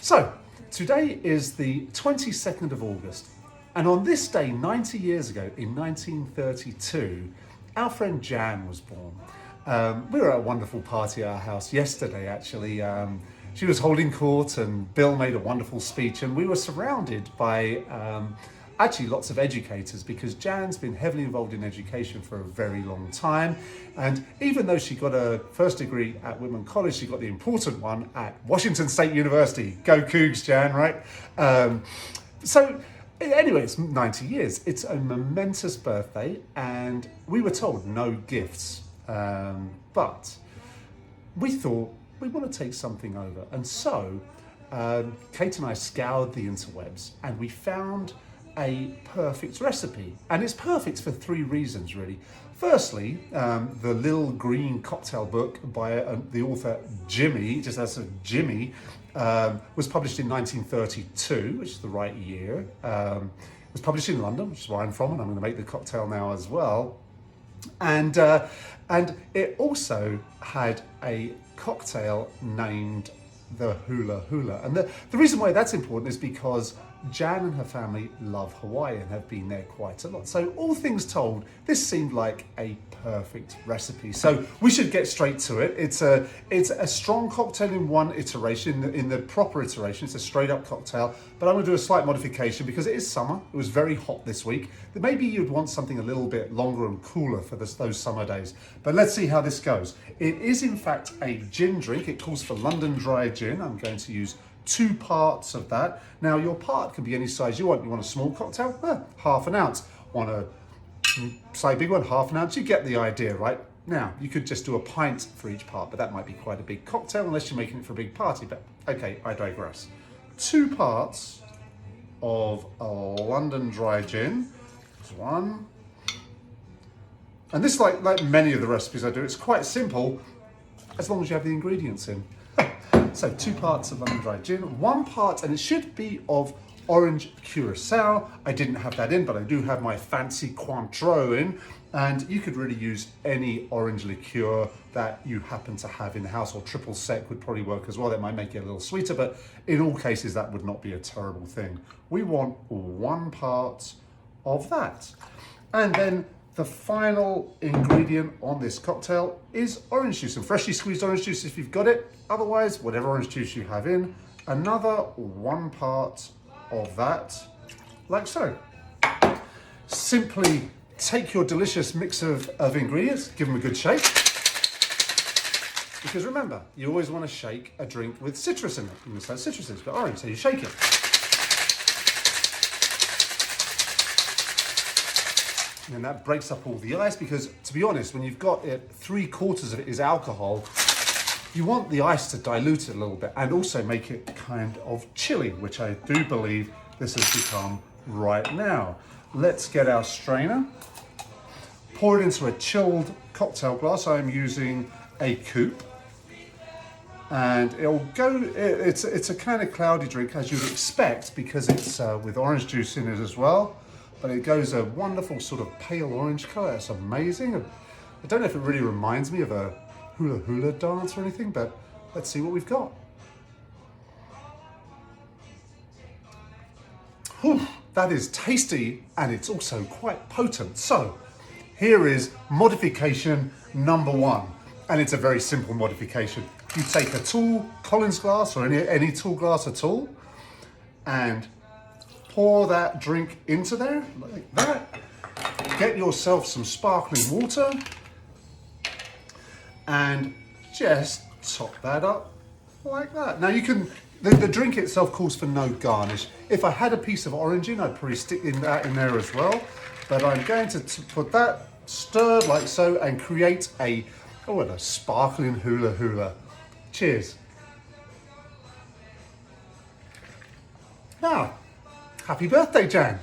So, today is the 22nd of August, and on this day, 90 years ago, in 1932, our friend Jan was born. We were at a wonderful party at our house yesterday, actually. She was holding court, and Bill made a wonderful speech, and we were surrounded by actually lots of educators, because Jan's been heavily involved in education for a very long time. And even though she got a first degree at Whitman College, she got the important one at Washington State University. Go Cougs, Jan, right? So anyway, it's 90 years. It's a momentous birthday, and we were told no gifts. But we thought we want to take something over. And so Kate and I scoured the interwebs, and we found a perfect recipe. And it's perfect for three reasons, really. Firstly, the Little Green Cocktail book by the author Jimmy, just as a Jimmy, was published in 1932, which is the right year. It was published in London, which is where I'm from, and I'm going to make the cocktail now as well. And it also had a cocktail named the Houla-Houla. And the reason why that's important is because Jan and her family love Hawaii and have been there quite a lot. So all things told, this seemed like a perfect recipe. So we should get straight to it. It's a strong cocktail in one iteration. In the proper iteration, it's a straight up cocktail, but I'm going to do a slight modification because it is summer. It was very hot this week. Maybe you'd want something a little bit longer and cooler for those summer days. But let's see how this goes. It is in fact a gin drink. It calls for London dry gin. I'm going to use 2 parts of that. Now your part can be any size you want. You want a small cocktail? Half an ounce. Want a slightly big one? Half an ounce. You get the idea, right? Now, you could just do a pint for each part, but that might be quite a big cocktail unless you're making it for a big party. But okay, I digress. 2 parts of a London dry gin. There's one. And this, like many of the recipes I do, it's quite simple as long as you have the ingredients in. So 2 parts of London dry gin, 1 part, and it should be of orange Curaçao. I didn't have that in, but I do have my fancy Cointreau in. And you could really use any orange liqueur that you happen to have in the house, or triple sec would probably work as well. That might make it a little sweeter, but in all cases, that would not be a terrible thing. We want 1 part of that. And then the final ingredient on this cocktail is orange juice, and freshly squeezed orange juice if you've got it. Otherwise, whatever orange juice you have in, another 1 part of that, like so. Simply take your delicious mix of ingredients, give them a good shake. Because remember, you always want to shake a drink with citrus in it. You must have citrus in it, it's got orange, so you shake it. And that breaks up all the ice, because to be honest, when you've got it, 3/4 of it is alcohol, you want the ice to dilute it a little bit and also make it kind of chilly, which I do believe this has become right now. Let's get our strainer, pour it into a chilled cocktail glass. I'm using a coupe, and it'll go, it's a kind of cloudy drink as you'd expect, because it's with orange juice in it as well. But it goes a wonderful sort of pale orange color. It's amazing. I don't know if it really reminds me of a hula-hula dance or anything, but let's see what we've got. Whew, that is tasty, and it's also quite potent. So here is modification number 1, and it's a very simple modification. You take a tall Collins glass, or any tall glass at all, and pour that drink into there, like that. Get yourself some sparkling water, and just top that up like that. Now you can, the drink itself calls for no garnish. If I had a piece of orange in, I'd probably stick that in there as well. But I'm going to put that stirred like so and create a sparkling hula-hula. Cheers. Now, happy birthday, Jan.